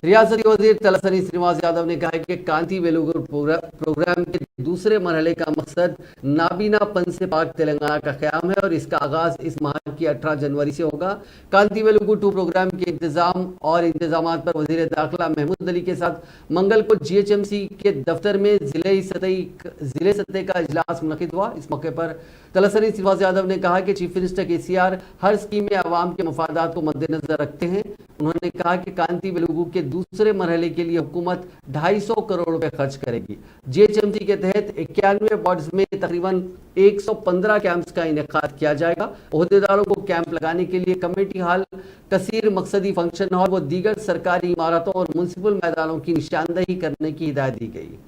रियासती वजीर तलसानी श्रीनिवास यादव ने कहा है कि कांति वेलुगु प्रोग्राम के दूसरे मरहले का मकसद नाबीनापन से पाक तेलंगाना का क़याम है और इसका आगाज इस माह की 18 जनवरी से होगा। कांति वेलुगु 2 प्रोग्राम के इंतजाम और इंतजामात पर वजीर दाखिला महमूद अली के साथ मंगल को GHMC के दफ्तर में जिले सतह का इजलास मुनक़िद हुआ। इस मौके पर तलसानी श्रीनिवास यादव ने कहा कि चीफ मिनिस्टर KCR हर स्कीम में अवाम के मफादात को मद्देनजर रखते हैं। उन्होंने कहा कि कांति वेलुगु के दूसरे मरहले के लिए हुकूमत 250 करोड़ रुपए खर्च करेगी। GHMC के तहत 91 वार्ड्स में तकरीबन 115 कैंप्स का इनेकाद किया जाएगा। ओहदेदारों को कैंप लगाने के लिए कमेटी हॉल, कसीर मकसदी फंक्शन हॉल व दीगर सरकारी इमारतों और म्युनिसिपल मैदानों की निशानदही करने की हिदायत दी गई।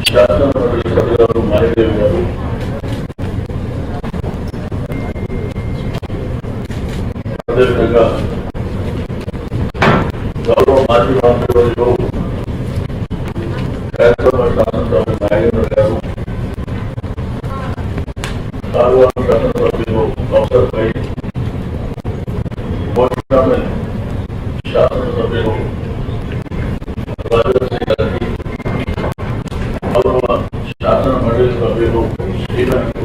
शासन मंडल सभ्युలు